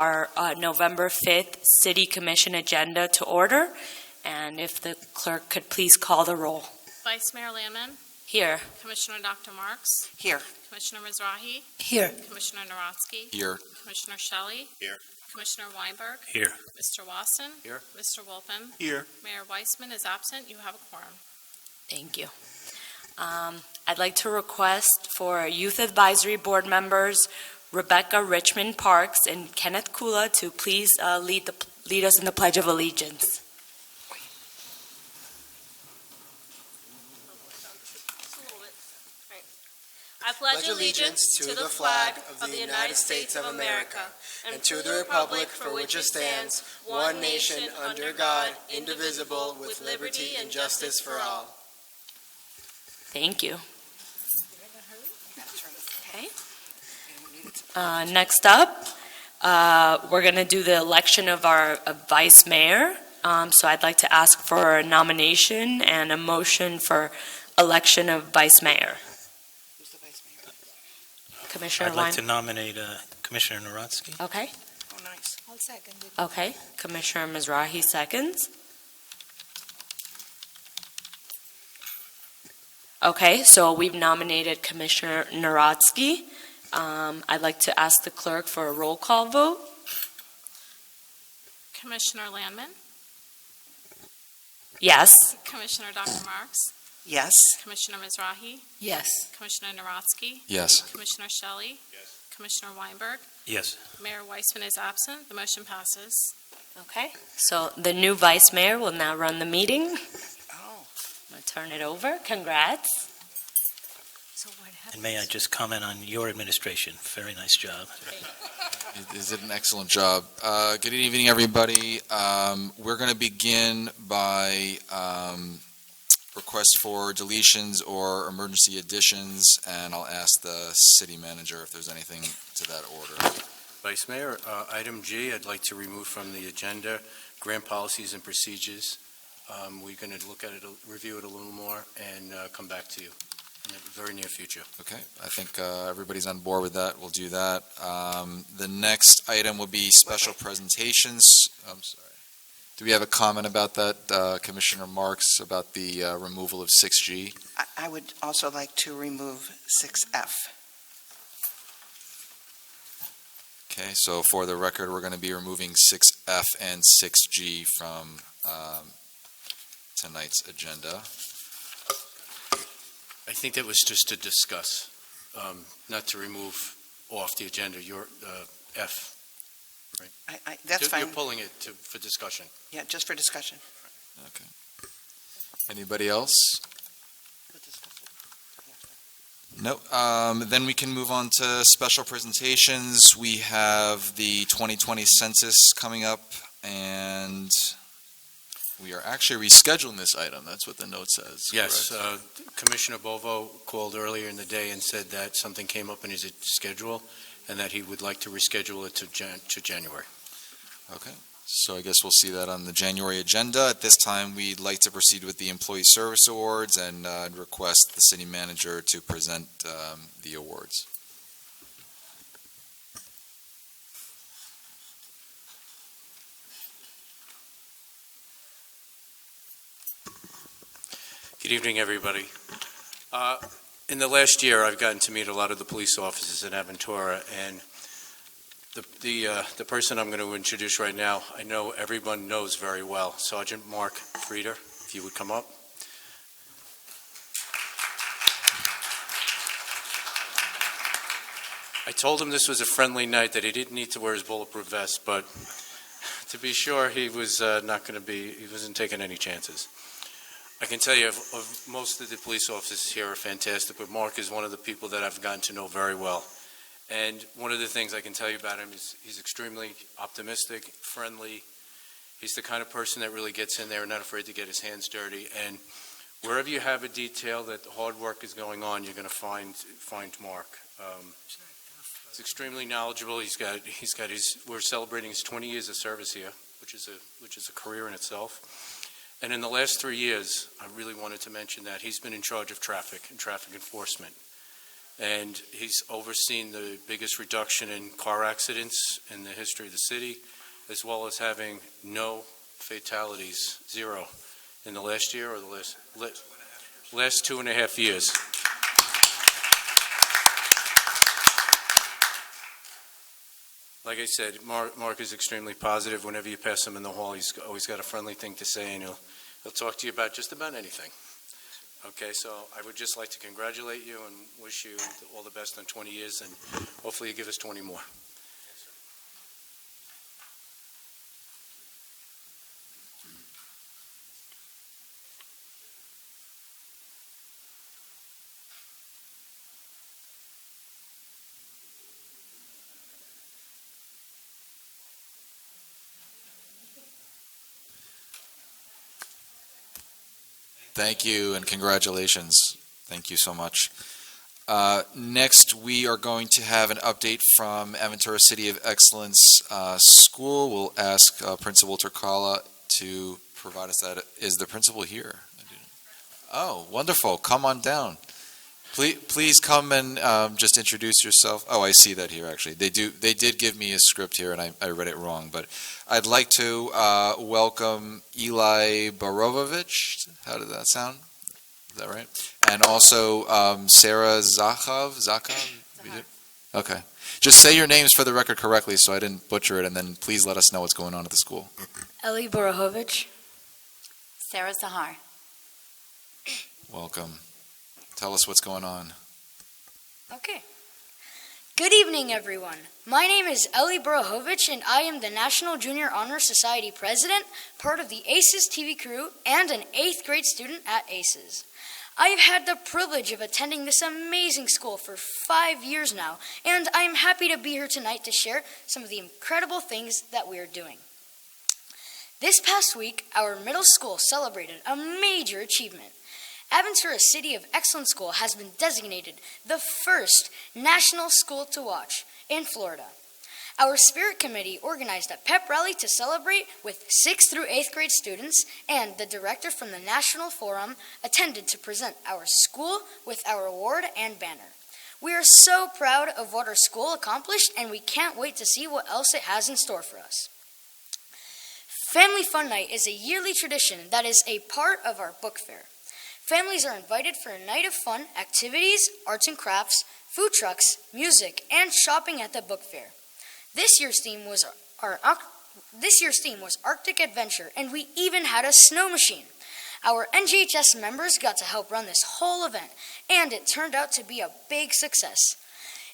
our November 5th City Commission agenda to order, and if the clerk could please call the roll. Vice Mayor Landman. Here. Commissioner Dr. Marks. Here. Commissioner Mizrahi. Here. Commissioner Narotsky. Here. Commissioner Shelley. Here. Commissioner Weinberg. Here. Mr. Wasson. Here. Mr. Wolfen. Here. Mayor Weissman is absent. You have a quorum. Thank you. I'd like to request for Youth Advisory Board members Rebecca Richmond Parks and Kenneth Kula to please lead us in the Pledge of Allegiance. I pledge allegiance to the flag of the United States of America and to the republic for which it stands, one nation under God, indivisible, with liberty and justice for all. Thank you. Okay. Next up, we're going to do the election of our vice mayor. So I'd like to ask for a nomination and a motion for election of vice mayor. Who's the vice mayor? Commissioner I'd like to nominate Commissioner Narotsky. Okay. Oh, nice. I'll second it. Okay. Commissioner Mizrahi seconds. Okay, so we've nominated Commissioner Narotsky. I'd like to ask the clerk for a roll call vote. Commissioner Landman. Yes. Commissioner Dr. Marks. Yes. Commissioner Mizrahi. Yes. Commissioner Narotsky. Yes. Commissioner Shelley. Yes. Commissioner Weinberg. Yes. Mayor Weissman is absent. The motion passes. Okay, so the new vice mayor will now run the meeting. Oh. I'm going to turn it over. Congrats. So what happened? And may I just comment on your administration? Very nice job. You did an excellent job. Good evening, everybody. We're going to begin by requests for deletions or emergency additions, and I'll ask the city manager if there's anything to that order. Vice Mayor, item G, I'd like to remove from the agenda grant policies and procedures. We're going to look at it, review it a little more, and come back to you in the very near future. Okay, I think everybody's on board with that. We'll do that. The next item will be special presentations. I'm sorry. Do we have a comment about that, Commissioner Marks, about the removal of 6G? I would also like to remove 6F. Okay, so for the record, we're going to be removing 6F and 6G from tonight's agenda. I think that was just to discuss, not to remove off the agenda your F. That's fine. You're pulling it for discussion. Yeah, just for discussion. Okay. Anybody else? No. Then we can move on to special presentations. We have the 2020 census coming up, and we are actually rescheduling this item. That's what the note says. Yes, Commissioner Bovo called earlier in the day and said that something came up in his schedule and that he would like to reschedule it to January. Okay. So I guess we'll see that on the January agenda. At this time, we'd like to proceed with the Employee Service Awards and request the city manager to present the awards. Good evening, everybody. In the last year, I've gotten to meet a lot of the police officers in Aventura, and the person I'm going to introduce right now, I know everyone knows very well. Sergeant Mark Frieder, if you would come up. I told him this was a friendly night, that he didn't need to wear his bulletproof vest, but to be sure, he was he wasn't taking any chances. I can tell you, of most of the police officers here are fantastic, but Mark is one of the people that I've gotten to know very well. And one of the things I can tell you about him is he's extremely optimistic, friendly. He's the kind of person that really gets in there and not afraid to get his hands dirty. And wherever you have a detail that hard work is going on, you're going to find Mark. He's extremely knowledgeable. We're celebrating his 20 years of service here, which is a career in itself. And in the last 3 years, I really wanted to mention that he's been in charge of traffic and traffic enforcement. and he's overseen the biggest reduction in car accidents in the history of the city, as well as having no fatalities, 0, in the last year or the last 2.5 years. Like I said, Mark is extremely positive. Whenever you pass him in the hall, he's always got a friendly thing to say, and he'll talk to you about just about anything. Okay, so I would just like to congratulate you and wish you all the best on 20 years, and hopefully you give us 20 more. Thank you and congratulations. Thank you so much. Next, we are going to have an update from Aventura City of Excellence School. We'll ask Principal Turkala to provide us that. Is the principal here? Oh, wonderful. Come on down. Please come and just introduce yourself. Oh, I see that here, actually. They did give me a script here, and I read it wrong. But I'd like to welcome Eli Barovovich. How did that sound? Is that right? And also Sarah Zakhov. We did? Okay. Just say your names for the record correctly so I didn't butcher it, and then please let us know what's going on at the school. Eli Borohovich. Sarah Zahar. Welcome. Tell us what's going on. Okay. Good evening, everyone. My name is Eli Borohovich, and I am the National Junior Honor Society President, part of the ACES TV crew, and an 8th grade student at ACES. I have had the privilege of attending this amazing school for 5 years now, and I am happy to be here tonight to share some of the incredible things that we are doing. This past week, our middle school celebrated a major achievement. Aventura City of Excellence School has been designated the first national school to watch in Florida. Our Spirit Committee organized a pep rally to celebrate with 6th through 8th grade students, and the director from the National Forum attended to present our school with our award and banner. We are so proud of what our school accomplished, and we can't wait to see what else it has in store for us. Family Fun Night is a yearly tradition that is a part of our book fair. Families are invited for a night of fun, activities, arts and crafts, food trucks, music, and shopping at the book fair. This year's theme was Arctic Adventure, and we even had a snow machine. Our NGHS members got to help run this whole event, and it turned out to be a big success.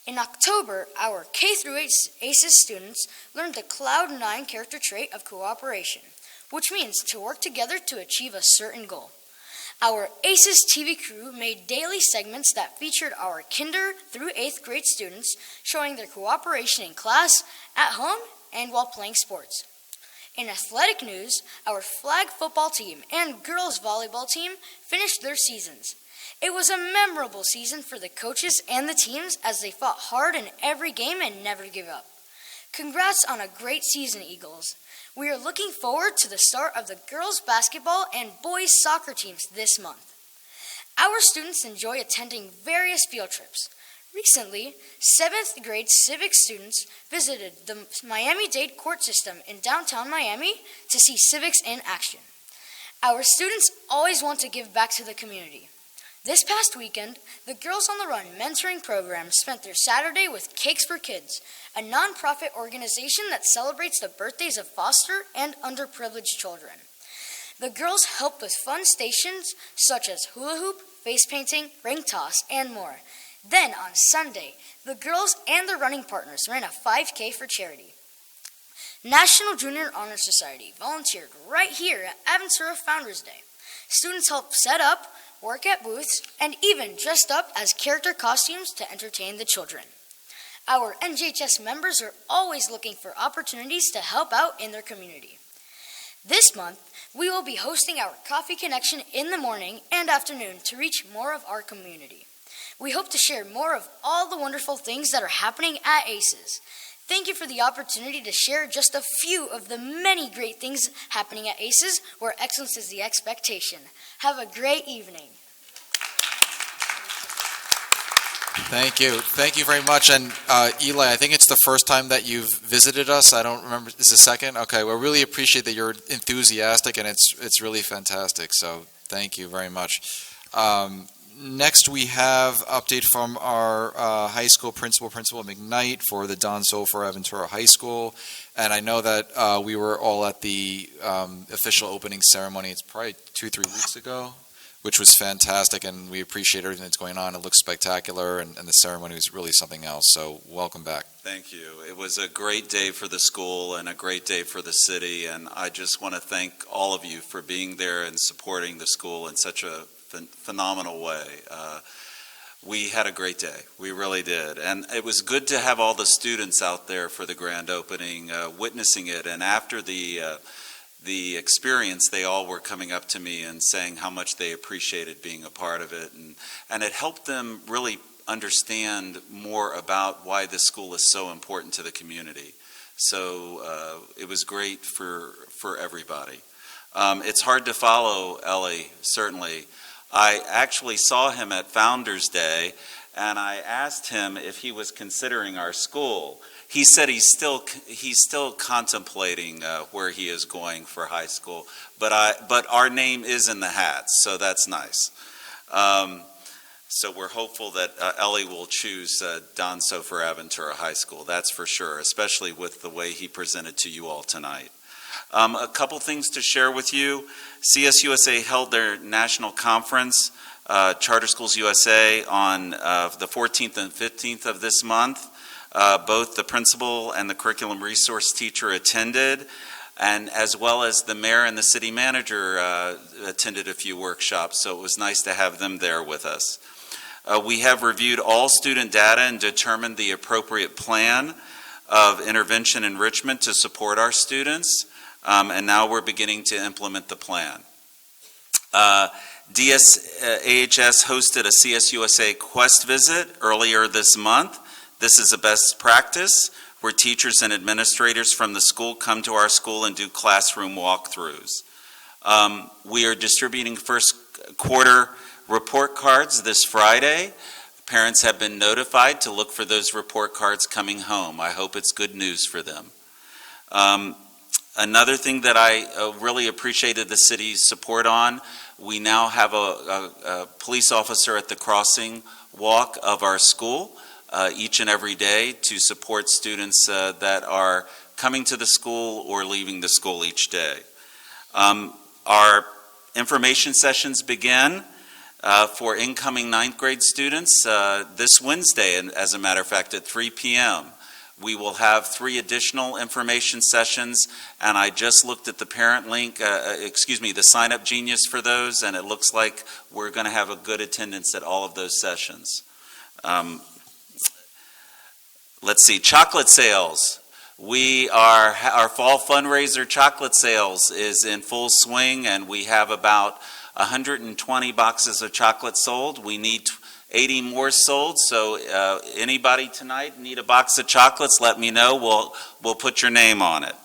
In October, our K-8 ACES students learned the Cloud 9 character trait of cooperation, which means to work together to achieve a certain goal. Our ACES TV crew made daily segments that featured our kinder through 8th grade students showing their cooperation in class, at home, and while playing sports. In athletic news, our flag football team and girls volleyball team finished their seasons. It was a memorable season for the coaches and the teams as they fought hard in every game and never gave up. Congrats on a great season, Eagles. We are looking forward to the start of the girls' basketball and boys' soccer teams this month. Our students enjoy attending various field trips. Recently, 7th grade civics students visited the Miami-Dade court system in downtown Miami to see civics in action. Our students always want to give back to the community. This past weekend, the Girls on the Run mentoring program spent their Saturday with Cakes for Kids, a nonprofit organization that celebrates the birthdays of foster and underprivileged children. The girls helped with fun stations such as hula hoop, face painting, ring toss, and more. Then on Sunday, the girls and their running partners ran a 5K for charity. National Junior Honor Society volunteered right here at Aventura Founders Day. Students helped set up, work at booths, and even dressed up as character costumes to entertain the children. Our NGHS members are always looking for opportunities to help out in their community. This month, we will be hosting our Coffee Connection in the morning and afternoon to reach more of our community. We hope to share more of all the wonderful things that are happening at ACES. Thank you for the opportunity to share just a few of the many great things happening at ACES, where excellence is the expectation. Have a great evening. Thank you. Thank you very much. And Eli, I think it's the first time that you've visited us. I don't remember. Is the second? Okay. Well, really appreciate that you're enthusiastic, and it's really fantastic. So thank you very much. Next, we have update from our high school Principal McKnight for the Don Sofer Aventura High School. And I know that we were all at the official opening ceremony. It's probably 2-3 weeks ago, which was fantastic, and we appreciate everything that's going on. It looks spectacular, and the ceremony was really something else. So welcome back. Thank you. It was a great day for the school and a great day for the city, and I just want to thank all of you for being there and supporting the school in such a phenomenal way. We had a great day. We really did. And it was good to have all the students out there for the grand opening, witnessing it. And after the experience, they all were coming up to me and saying how much they appreciated being a part of it. And it helped them really understand more about why this school is so important to the community. So it was great for everybody. It's hard to follow Ellie, certainly. I actually saw him at Founders Day, and I asked him if he was considering our school. He said he's still contemplating where he is going for high school, but our name is in the hat, so that's nice. So we're hopeful that Ellie will choose Don Sofer Aventura High School. That's for sure, especially with the way he presented to you all tonight. A couple things to share with you. CSUSA held their national conference, Charter Schools USA, on the 14th and 15th of this month. Both the principal and the curriculum resource teacher attended, and as well as the mayor and the city manager attended a few workshops, so it was nice to have them there with us. We have reviewed all student data and determined the appropriate plan of intervention enrichment to support our students. And now we're beginning to implement the plan. AHS hosted a CSUSA Quest visit earlier this month. This is a best practice where teachers and administrators from the school come to our school and do classroom walkthroughs. We are distributing first quarter report cards this Friday. Parents have been notified to look for those report cards coming home. I hope it's good news for them. Another thing that I really appreciated the city's support on, we now have a police officer at the crossing walk of our school each and every day to support students that are coming to the school or leaving the school each day. Our information sessions begin for incoming 9th grade students this Wednesday, and as a matter of fact, at 3 p.m. We will have 3 additional information sessions, and I just looked at the parent link, the sign-up genius for those, and it looks like we're going to have a good attendance at all of those sessions. Let's see, chocolate sales. Our fall fundraiser chocolate sales is in full swing, and we have about 120 boxes of chocolate sold. We need 80 more sold, so anybody tonight need a box of chocolates, let me know. We'll put your name on it.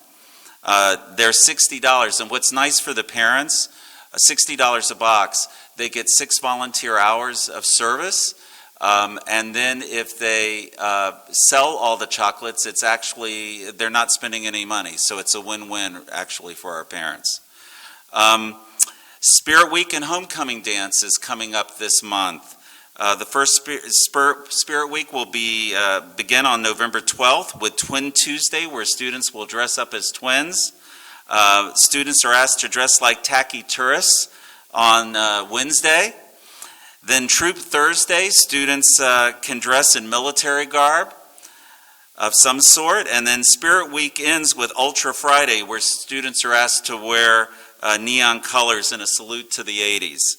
They're $60, and what's nice for the parents, $60 a box, they get 6 volunteer hours of service, and then if they sell all the chocolates, it's actually, they're not spending any money, so it's a win-win actually for our parents. Spirit Week and Homecoming Dance is coming up this month. The first Spirit Week will begin on November 12th with Twin Tuesday, where students will dress up as twins. Students are asked to dress like tacky tourists on Wednesday. Then Troop Thursday, students can dress in military garb of some sort. And then Spirit Week ends with Ultra Friday, where students are asked to wear neon colors in a salute to the 80s.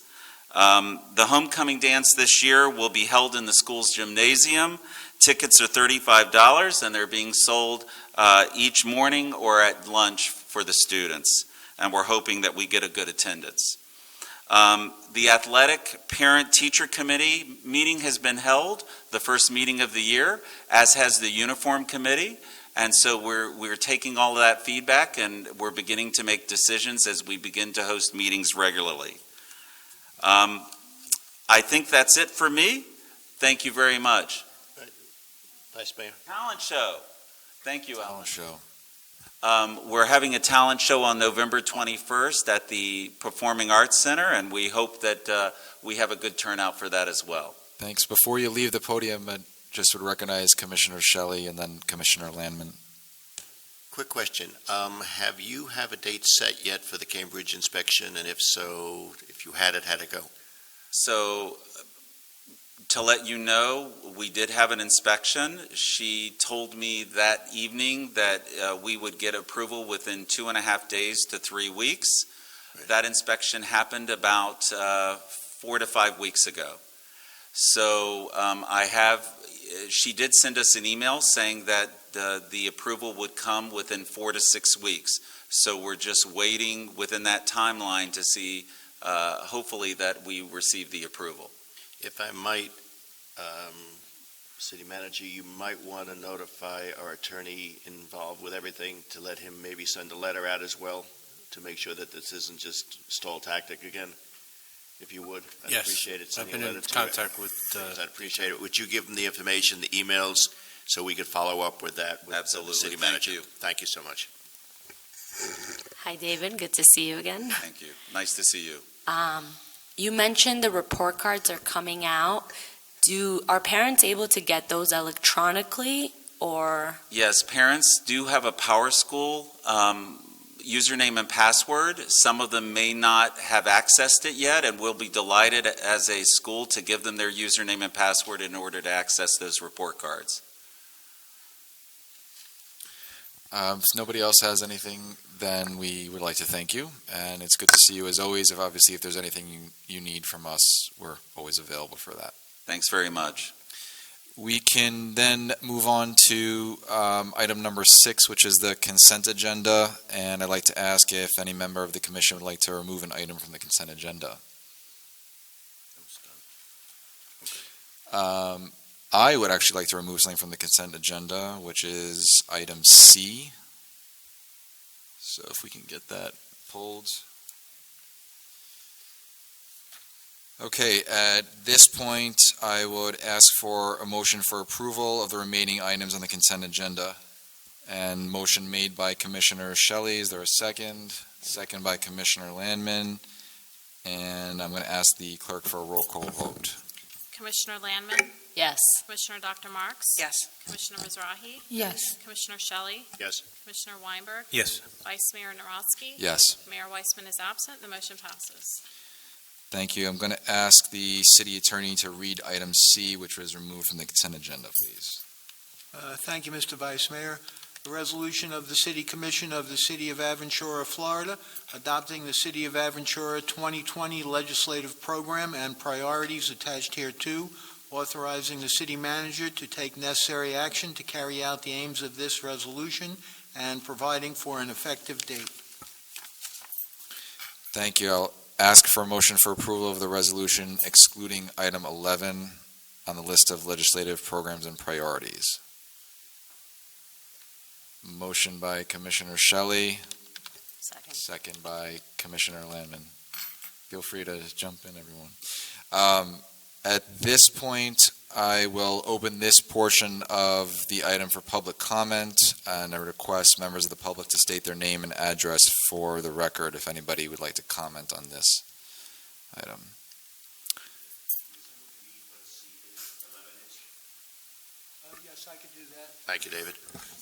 The homecoming dance this year will be held in the school's gymnasium. Tickets are $35, and they're being sold each morning or at lunch for the students. And we're hoping that we get a good attendance. The athletic parent-teacher committee meeting has been held, the first meeting of the year, as has the uniform committee. And so we're taking all of that feedback, and we're beginning to make decisions as we begin to host meetings regularly. I think that's it for me. Thank you very much. Vice Mayor. Talent show. Thank you, Alan. Talent show. We're having a talent show on November 21st at the Performing Arts Center, and we hope that we have a good turnout for that as well. Thanks. Before you leave the podium, I just would recognize Commissioner Shelley and then Commissioner Landman. Quick question. Have you a date set yet for the Cambridge inspection? And if so, if you had it, how'd it go? So, to let you know, we did have an inspection. She told me that evening that we would get approval within 2.5 days to 3 weeks. Right. That inspection happened about 4 to 5 weeks ago. So she did send us an email saying that the approval would come within 4 to 6 weeks. So we're just waiting within that timeline to see, hopefully, that we receive the approval. If I might, City Manager, you might want to notify our attorney involved with everything to let him maybe send a letter out as well to make sure that this isn't just stall tactic again. If you would, I'd appreciate it. I've been in contact with... I'd appreciate it. Would you give them the information, the emails, so we could follow up with that with Absolutely. the City Thank Manager? you. Thank you so much. Hi, David. Good to see you again. Thank you. Nice to see you. You mentioned the report cards are coming out. Are parents able to get those electronically, or? Yes, parents do have a PowerSchool username and password. Some of them may not have accessed it yet, and we'll be delighted as a school to give them their username and password in order to access those report cards. If nobody else has anything, then we would like to thank you, and it's good to see you as always. If there's anything you need from us, we're always available for that. Thanks very much. We can then move on to item number 6, which is the consent agenda, and I'd like to ask if any member of the commission would like to remove an item from the consent agenda. I would actually like to remove something from the consent agenda, which is item C. So if we can get that pulled. Okay, at this point, I would ask for a motion for approval of the remaining items on the consent agenda. And motion made by Commissioner Shelley. Is there a second? Second by Commissioner Landman. And I'm going to ask the clerk for a roll call vote. Commissioner Landman? Yes. Commissioner Dr. Marks? Yes. Commissioner Mizrahi? Yes. Commissioner Shelley? Yes. Commissioner Weinberg? Yes. Vice Mayor Narosky? Yes. Mayor Weissman is absent. The motion passes. Thank you. I'm going to ask the city attorney to read item C, which was removed from the consent agenda, please. Thank you, Mr. Vice Mayor. A resolution of the City Commission of the City of Aventura, Florida, adopting the City of Aventura 2020 legislative program and priorities attached hereto, authorizing the city manager to take necessary action to carry out the aims of this resolution, and providing for an effective date. Thank you. I'll ask for a motion for approval of the resolution excluding item 11 on the list of legislative programs and priorities. Motion by Commissioner Shelley, Second. second by Commissioner Landman. Feel free to jump in, everyone. At this point, I will open this portion of the item for public comment, and I request members of the public to state their name and address for the record if anybody would like to comment on this item. Yes, I could do that. Thank you, David.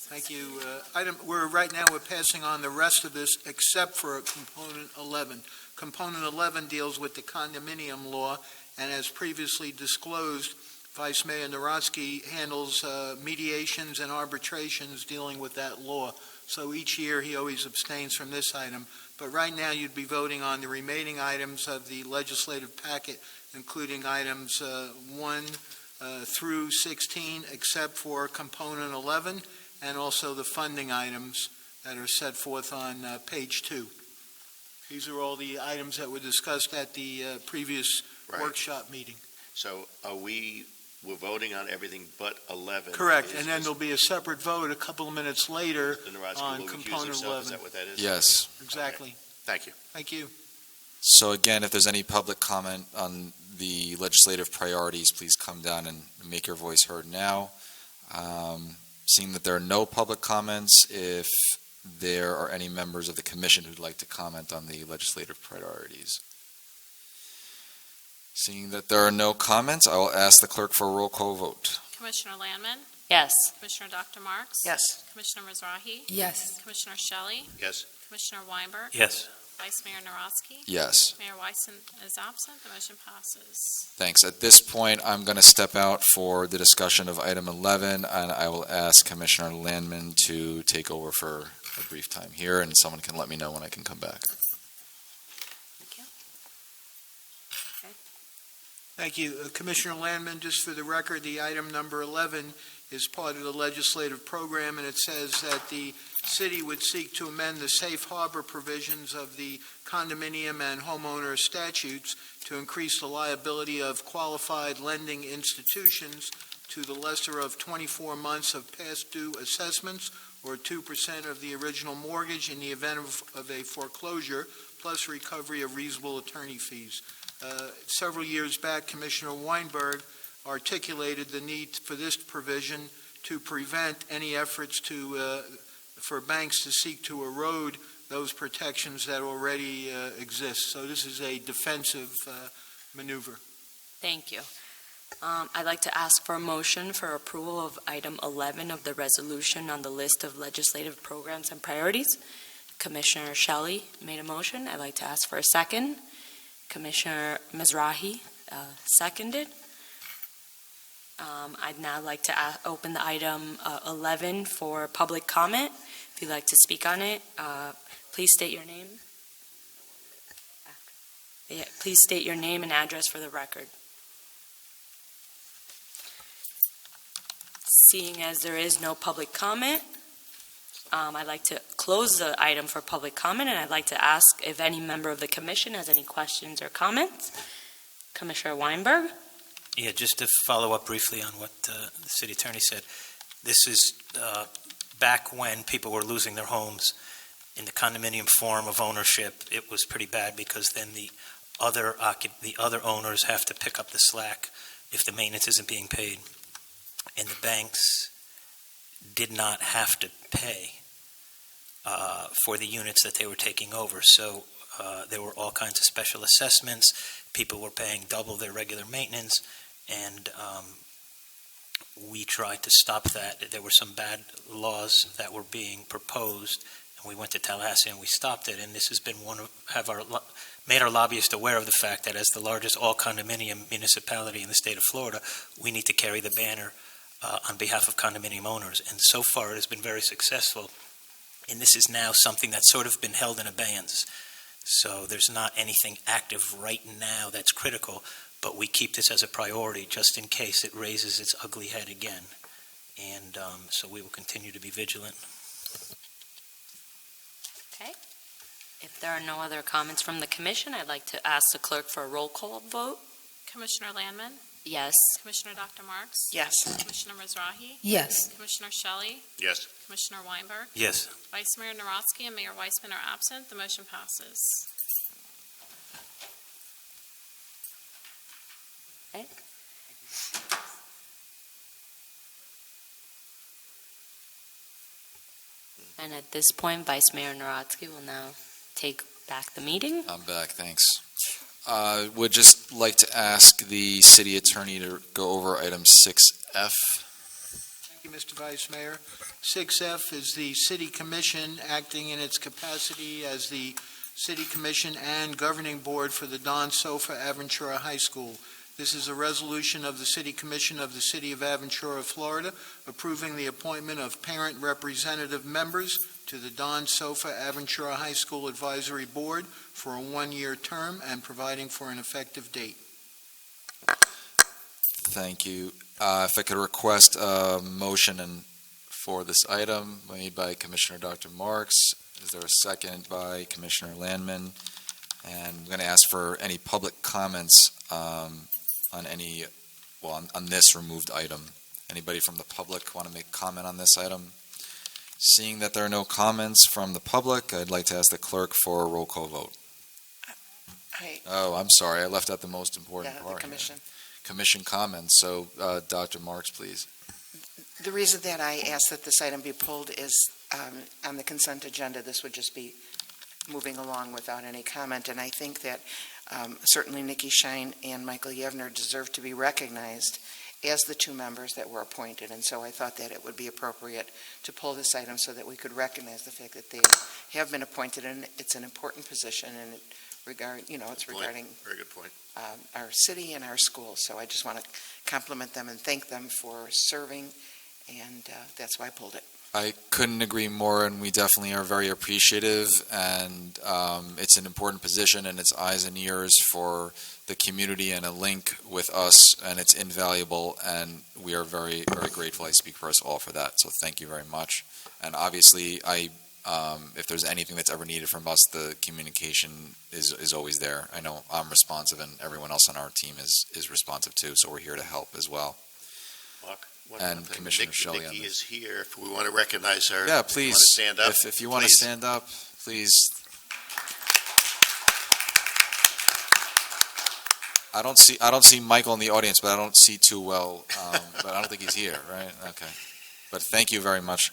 Thank you. Right now, we're passing on the rest of this except for component 11. Component 11 deals with the condominium law, and as previously disclosed, Vice Mayor Narosky handles mediations and arbitrations dealing with that law. So each year, he always abstains from this item. But right now, you'd be voting on the remaining items of the legislative packet, including items 1 through 16, except for component 11, and also the funding items that are set forth on page 2. These are all the items that were discussed at the previous workshop meeting. So we're voting on everything but 11. Correct, and then there'll be a separate vote a couple of minutes later Mr. Narosky on will recuse component himself. 11. Is that what that is? Yes. Exactly. Thank you. Thank you. So again, if there's any public comment on the legislative priorities, please come down and make your voice heard now. Seeing that there are no public comments, if there are any members of the commission who'd like to comment on the legislative priorities. Seeing that there are no comments, I will ask the clerk for a roll call vote. Commissioner Landman, Yes. Commissioner Dr. Marks. Yes. Commissioner Mizrahi, Yes. Commissioner Shelley, Yes. Commissioner Weinberg, Yes. Vice Mayor Narosky. Yes. Mayor Weisen is absent. The motion passes. Thanks. At this point, I'm going to step out for the discussion of item 11, and I will ask Commissioner Landman to take over for a brief time here, and someone can let me know when I can come back. Thank you. Commissioner Landman, just for the record, the item number 11 is part of the legislative program, and it says that the city would seek to amend the safe harbor provisions of the condominium and homeowner statutes to increase the liability of qualified lending institutions to the lesser of 24 months of past due assessments or 2% of the original mortgage in the event of a foreclosure, plus recovery of reasonable attorney fees. Several years back, Commissioner Weinberg articulated the need for this provision to prevent any efforts for banks to seek to erode those protections that already exist. So this is a defensive maneuver. Thank you. I'd like to ask for a motion for approval of item 11 of the resolution on the list of legislative programs and priorities. Commissioner Shelley made a motion. I'd like to ask for a second. Commissioner Mizrahi seconded. I'd now like to open the item 11 for public comment. If you'd like to speak on it, please state your name. Yeah, please state your name and address for the record. Seeing as there is no public comment, I'd like to close the item for public comment, and I'd like to ask if any member of the commission has any questions or comments. Commissioner Weinberg? Yeah, just to follow up briefly on what the city attorney said. This is back when people were losing their homes in the condominium form of ownership. It was pretty bad because then the other owners have to pick up the slack if the maintenance isn't being paid. And the banks did not have to pay for the units that they were taking over. So there were all kinds of special assessments. People were paying double their regular maintenance, and we tried to stop that. There were some bad laws that were being proposed, and we went to Tallahassee and we stopped it. And this has been made our lobbyists aware of the fact that as the largest all-condominium municipality in the state of Florida, we need to carry the banner on behalf of condominium owners. And so far it has been very successful. And this is now something that's sort of been held in abeyance. So there's not anything active right now that's critical, but we keep this as a priority just in case it raises its ugly head again. And so we will continue to be vigilant. Okay. If there are no other comments from the commission, I'd like to ask the clerk for a roll call vote. Commissioner Landman, Yes. Commissioner Dr. Marks, Yes. Commissioner Mizrahi, Yes. Commissioner Shelley, Yes. Commissioner Weinberg, Yes. Vice Mayor Narosky, and Mayor Weisman are absent. The motion passes. Okay. And at this point, Vice Mayor Narosky will now take back the meeting. I'm back, thanks. Would just like to ask the city attorney to go over item 6F. Thank you, Mr. Vice Mayor. 6F is the City Commission acting in its capacity as the City Commission and Governing Board for the Don Sofa Aventura High School. This is a resolution of the City Commission of the City of Aventura, Florida, approving the appointment of parent representative members to the Don Sofa Aventura High School Advisory Board for a one-year term and providing for an effective date. Thank you. If I could request a motion for this item made by Commissioner Dr. Marks. Is there a second by Commissioner Landman? And I'm going to ask for any public comments on this removed item. Anybody from the public want to make comment on this item? Seeing that there are no comments from the public, I'd like to ask the clerk for a roll call vote. Right. Oh, I'm sorry, I left out the most important Yeah, part. the here. commission. Commission comments, so Dr. Marks, please. The reason that I asked that this item be pulled is on the consent agenda, this would just be moving along without any comment, and I think that certainly Nikki Shine and Michael Yevner deserve to be recognized as the two members that were appointed, and so I thought that it would be appropriate to pull this item so that we could recognize the fact that they have been appointed, and it's an important position, and it's regarding Very good point. our city and our schools, so I just want to compliment them and thank them for serving, and that's why I pulled it. I couldn't agree more, and we definitely are very appreciative, and it's an important position, and it's eyes and ears for the community and a link with us, and it's invaluable, and we are very, very grateful. I speak for us all for that, so thank you very much. And obviously, if there's anything that's ever needed from us, the communication is always there. I know I'm responsive, and everyone else on our team is responsive too, so we're here to help as well. Mark? And Commissioner Shelley on Nikki this. is here. If we want to recognize her. Yeah, if you please. want to stand up. If you want to please. stand up, please. I don't see Michael in the audience, but I don't see too well. But I don't think he's here, right? Okay. But thank you very much.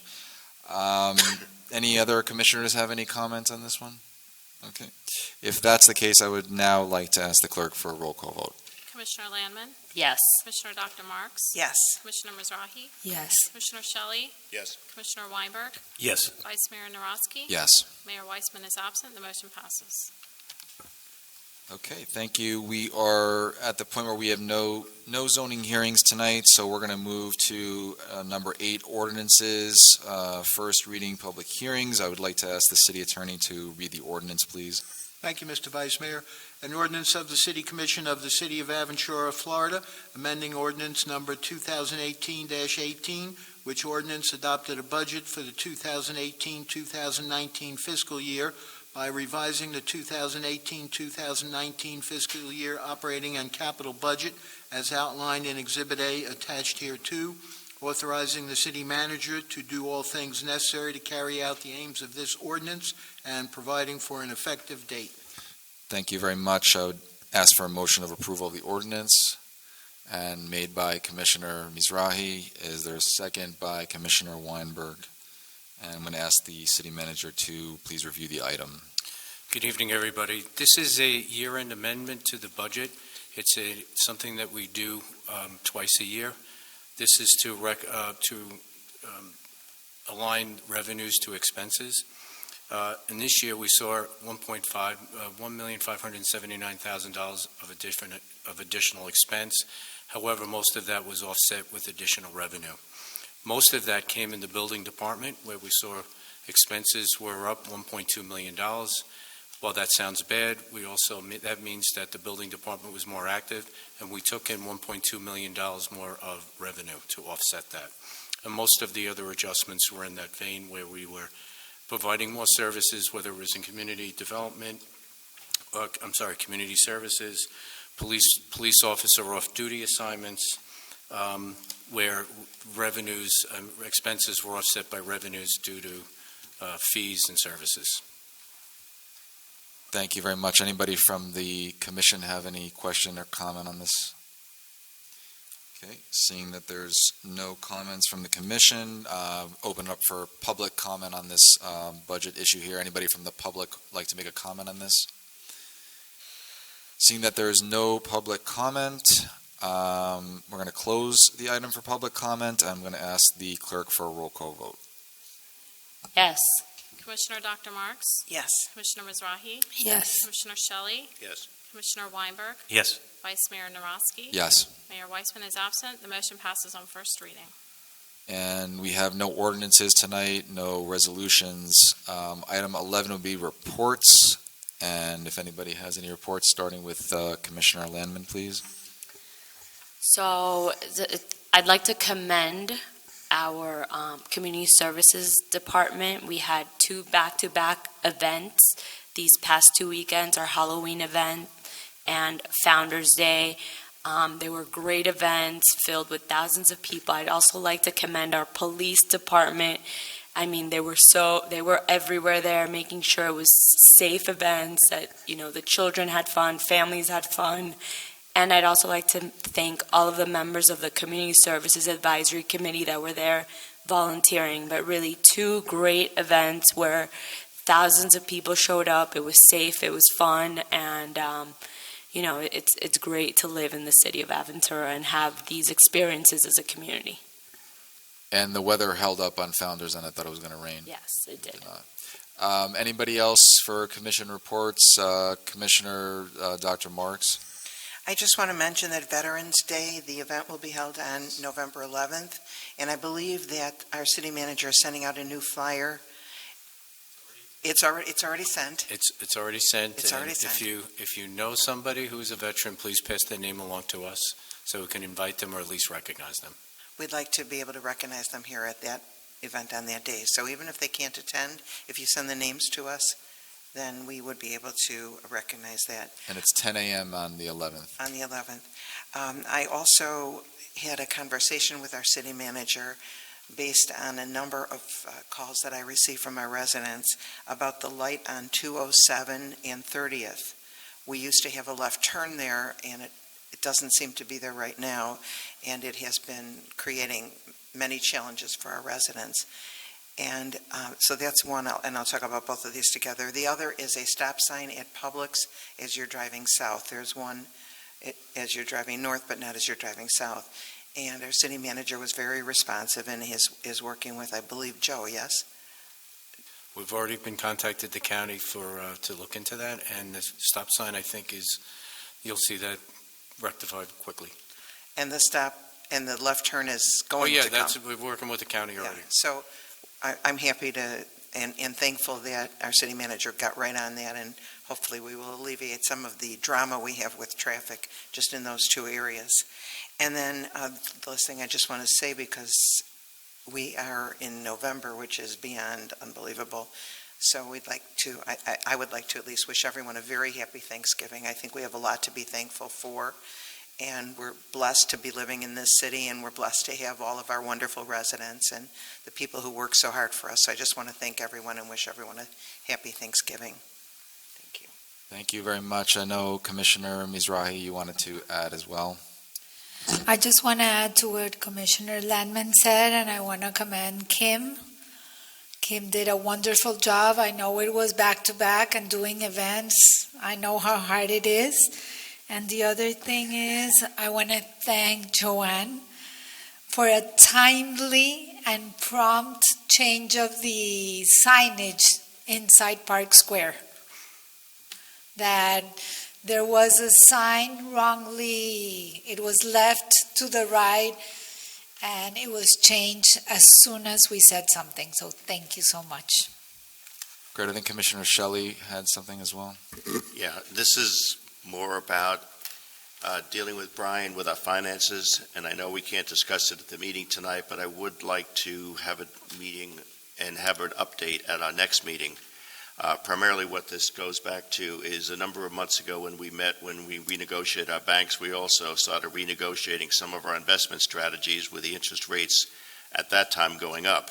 Any other commissioners have any comments on this one? Okay. If that's the case, I would now like to ask the clerk for a roll call vote. Commissioner Landman, Yes. Commissioner Dr. Marks, Yes. Commissioner Mizrahi, Yes. Commissioner Shelley, Yes. Commissioner Weinberg, Yes. Vice Mayor Narosky. Yes. Mayor Weissman is absent. The motion passes. Okay, thank you. We are at the point where we have no zoning hearings tonight, so we're going to move to number 8, ordinances, first reading public hearings. I would like to ask the city attorney to read the ordinance, please. Thank you, Mr. Vice Mayor. An ordinance of the City Commission of the City of Aventura, Florida, amending ordinance number 2018-18, which ordinance adopted a budget for the 2018-2019 fiscal year by revising the 2018-2019 fiscal year operating and capital budget as outlined in Exhibit A attached hereto, authorizing the city manager to do all things necessary to carry out the aims of this ordinance and providing for an effective date. Thank you very much. I would ask for a motion of approval of the ordinance, and made by Commissioner Mizrahi. Is there a second by Commissioner Weinberg? And I'm going to ask the city manager to please review the item. Good evening, everybody. This is a year-end amendment to the budget. It's something that we do twice a year. This is to align revenues to expenses. And this year, we saw $1,579,000 of additional expense. However, most of that was offset with additional revenue. Most of that came in the building department, where we saw expenses were up $1.2 million. While that sounds bad, that means that the building department was more active, and we took in $1.2 million more of revenue to offset that. And most of the other adjustments were in that vein, where we were providing more services, whether it was in community development, community services, police officer off-duty assignments, where expenses were offset by revenues due to fees and services. Thank you very much. Anybody from the commission have any question or comment on this? Okay, seeing that there's no comments from the commission, open up for public comment on this budget issue here. Anybody from the public like to make a comment on this? Seeing that there's no public comment, we're going to close the item for public comment. I'm going to ask the clerk for a roll call vote. Yes. Commissioner Dr. Marks, Yes. Commissioner Mizrahi, Yes. Commissioner Shelley, Yes. Commissioner Weinberg, Yes. Vice Mayor Narosky. Yes. Mayor Weissman is absent. The motion passes on first reading. And we have no ordinances tonight, no resolutions. Item 11 will be reports. And if anybody has any reports, starting with Commissioner Landman, please. So I'd like to commend our Community Services Department. We had 2 back-to-back events these past 2 weekends, our Halloween event and Founders Day. They were great events filled with thousands of people. I'd also like to commend our police department. I mean, they were everywhere there, making sure it was safe events, that, the children had fun, families had fun. And I'd also like to thank all of the members of the Community Services Advisory Committee that were there volunteering, but really 2 great events where thousands of people showed up. It was safe, it was fun, and it's great to live in the city of Aventura and have these experiences as a community. And the weather held up on Founders, and I thought it was going to rain. Yes, it did. Anybody else for commission reports? Commissioner Dr. Marks? I just want to mention that Veterans Day, the event will be held on November 11th, and I believe that our city manager is sending out a new flyer. It's already sent. It's already sent. It's already and sent. If you know somebody who's a veteran, please pass their name along to us so we can invite them or at least recognize them. We'd like to be able to recognize them here at that event on that day. So even if they can't attend, if you send the names to us, then we would be able to recognize that. And it's 10 a.m. on the 11th. On the 11th. I also had a conversation with our city manager based on a number of calls that I received from our residents about the light on 207 and 30th. We used to have a left turn there, and it doesn't seem to be there right now, and it has been creating many challenges for our residents. And so that's one, and I'll talk about both of these together. The other is a stop sign at Publix as you're driving south. There's one as you're driving north, but not as you're driving south. And our city manager was very responsive and is working with, I believe, Joe, yes? We've already been contacted the county to look into that, and the stop sign, I think, you'll see that rectified quickly. And the stop and the left turn is going to come. We're working with the county already. Yeah. So I'm happy to and thankful that our city manager got right on that, and hopefully we will alleviate some of the drama we have with traffic just in those 2 areas. And then the last thing I just want to say, because we are in November, which is beyond unbelievable, so I would like to at least wish everyone a very happy Thanksgiving. I think we have a lot to be thankful for, and we're blessed to be living in this city, and we're blessed to have all of our wonderful residents and the people who work so hard for us. So I just want to thank everyone and wish everyone a happy Thanksgiving. Thank you. Thank you very much. I know Commissioner Mizrahi, you wanted to add as well. I just want to add to what Commissioner Landman said, and I want to commend Kim. Kim did a wonderful job. I know it was back-to-back and doing events. I know how hard it is. And the other thing is, I want to thank Joanne for a timely and prompt change of the signage inside Park Square. That there was a sign wrongly, it was left to the right, and it was changed as soon as we said something. So thank you so much. Great. I think Commissioner Shelley had something as well. Yeah, this is more about dealing with Brian with our finances, and I know we can't discuss it at the meeting tonight, but I would like to have a meeting and have an update at our next meeting. Primarily what this goes back to is a number of months ago when we renegotiated our banks, we also started renegotiating some of our investment strategies with the interest rates at that time going up.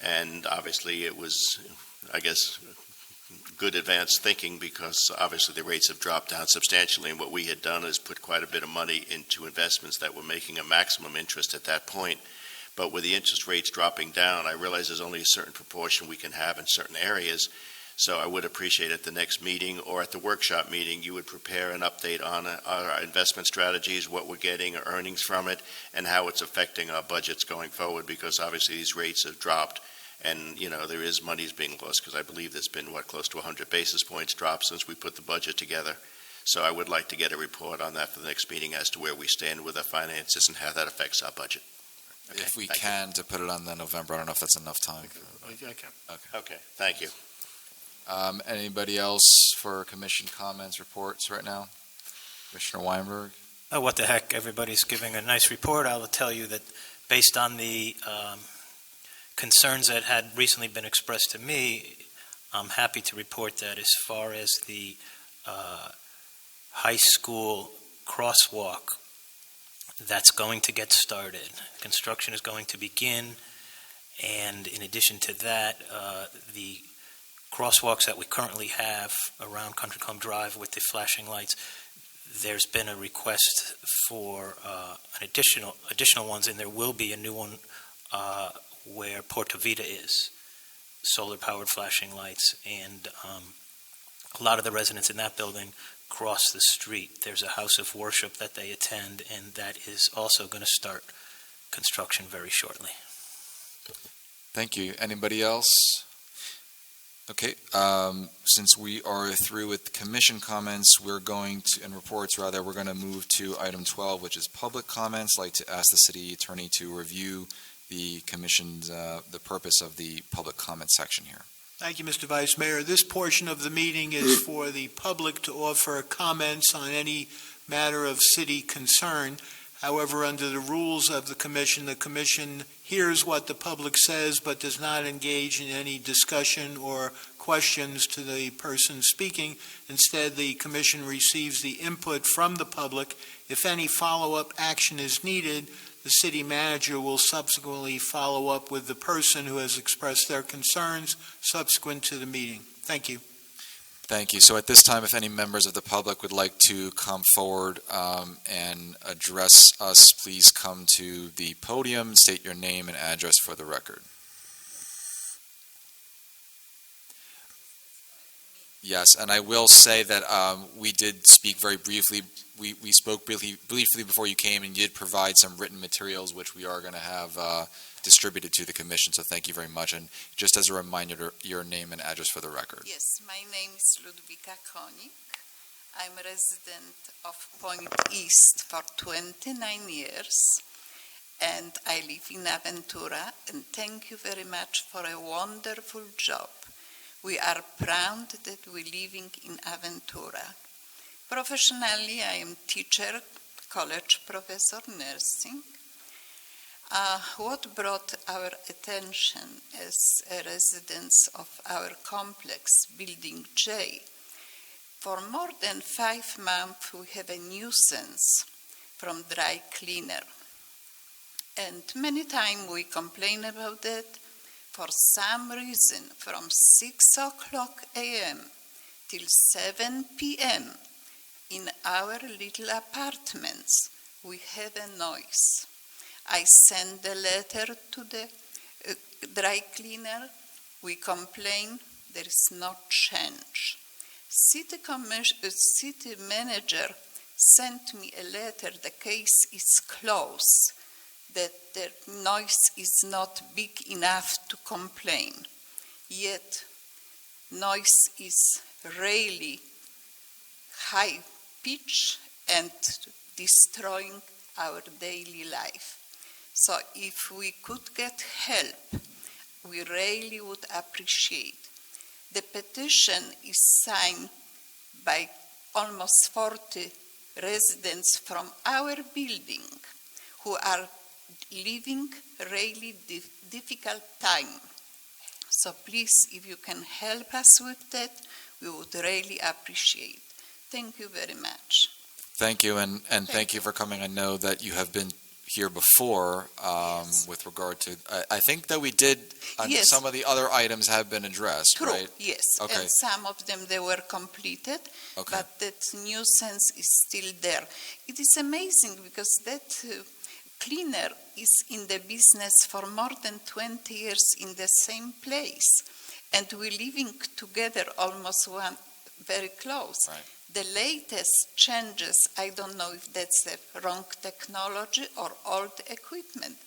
And obviously it was, I guess, good advanced thinking, because obviously the rates have dropped down substantially, and what we had done is put quite a bit of money into investments that were making a maximum interest at that point. But with the interest rates dropping down, I realize there's only a certain proportion we can have in certain areas. So I would appreciate at the next meeting or at the workshop meeting, you would prepare an update on our investment strategies, what we're getting, our earnings from it, and how it's affecting our budgets going forward, because obviously these rates have dropped. And, there is monies being lost, because I believe there's been, close to 100 basis points drop since we put the budget together. So I would like to get a report on that for the next meeting as to where we stand with our finances and how that affects our budget. Okay, if we can, to put it on the November, I don't know if that's enough time. I can. Okay, thank you. Anybody else for commission comments, reports right now? Commissioner Weinberg? Oh, what the heck, everybody's giving a nice report. I will tell you that based on the concerns that had recently been expressed to me, I'm happy to report that as far as the high school crosswalk, that's going to get started. Construction is going to begin, And in addition to that, the crosswalks that we currently have around Country Club Drive with the flashing lights, there's been a request for an additional ones, and there will be a new one where Porta Vida is, solar-powered flashing lights, and a lot of the residents in that building cross the street. There's a house of worship that they attend, and that is also going to start construction very shortly. Thank you. Anybody else? Okay, since we are through with commission comments, we're going to, and reports rather, we're going to move to item 12, which is public comments. I'd like to ask the city attorney to review the commission's, the purpose of the public comment section here. Thank you, Mr. Vice Mayor. This portion of the meeting is for the public to offer comments on any matter of city concern. However, under the rules of the commission hears what the public says but does not engage in any discussion or questions to the person speaking. Instead, the commission receives the input from the public. If any follow-up action is needed, the city manager will subsequently follow up with the person who has expressed their concerns subsequent to the meeting. Thank you. Thank you. So at this time, if any members of the public would like to come forward and address us, please come to the podium, state your name and address for the record. Yes, and I will say that we did speak very briefly. We spoke briefly before you came, and you did provide some written materials, which we are going to have distributed to the commission. So thank you very much. And just as a reminder, your name and address for the record. Yes, my name is Ludwika Konik. I'm a resident of Point East for 29 years, and I live in Aventura. And thank you very much for a wonderful job. We are proud that we're living in Aventura. Professionally, I am teacher, college professor, nursing. What brought our attention as residents of our complex, Building J, for more than 5 months we have a nuisance from dry cleaner. And many times we complain about that. For some reason, from 6 o'clock a.m. till 7 p.m., in our little apartments, we have a noise. I send a letter to the dry cleaner. We complain. There is no change. City manager sent me a letter. The case is closed, that the noise is not big enough to complain. Yet, noise is really high pitch and destroying our daily life. So if we could get help, we really would appreciate. The petition is signed by almost 40 residents from our building who are living really difficult time. So please, if you can help us with that, we would really appreciate. Thank you very much. Thank you, and thank you for coming. I know that you have been here before Yes. with regard to, I think that we did, Yes. some of the other items have been addressed, True, right? yes. Okay. And some of them, they were completed, Okay. but that nuisance is still there. It is amazing because that cleaner is in the business for more than 20 years in the same place. And we're living together almost very close. Right. The latest changes, I don't know if that's the wrong technology or old equipment,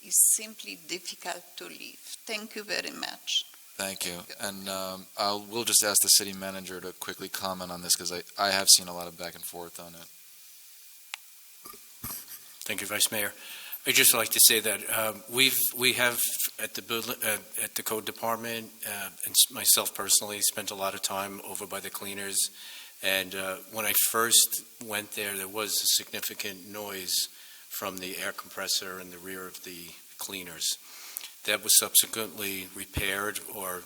is simply difficult to live. Thank you very much. Thank you. And we'll just ask the city manager to quickly comment on this, because I have seen a lot of back and forth on it. Thank you, Vice Mayor. I'd just like to say that we have at the code department and myself personally spent a lot of time over by the cleaners. And when I first went there, there was a significant noise from the air compressor in the rear of the cleaners. That was subsequently repaired or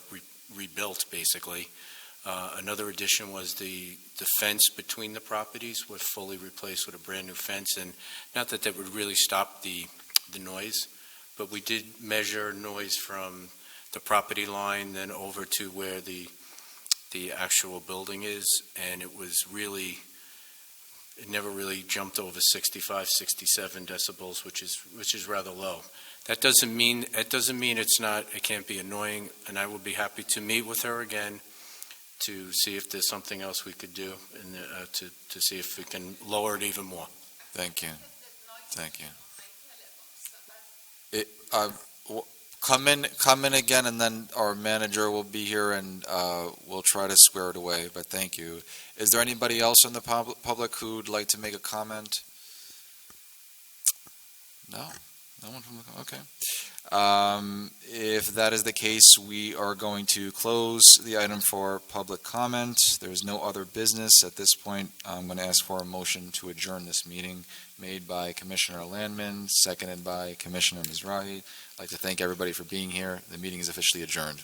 rebuilt, basically. Another addition was the fence between the properties was fully replaced with a brand new fence, and not that would really stop the noise, but we did measure noise from the property line, then over to where the actual building is, and it never really jumped over 65, 67 decibels, which is rather low. That doesn't mean it can't be annoying, and I will be happy to meet with her again to see if there's something else we could do, and to see if we can lower it even more. Thank you. Thank you. Come in again, and then our manager will be here, and we'll try to square it away, but thank you. Is there anybody else in the public who'd like to make a comment? No? No one from the, okay. If that is the case, we are going to close the item for public comment. There's no other business at this point. I'm going to ask for a motion to adjourn this meeting, made by Commissioner Landman, seconded by Commissioner Mizrahi. I'd like to thank everybody for being here. The meeting is officially adjourned.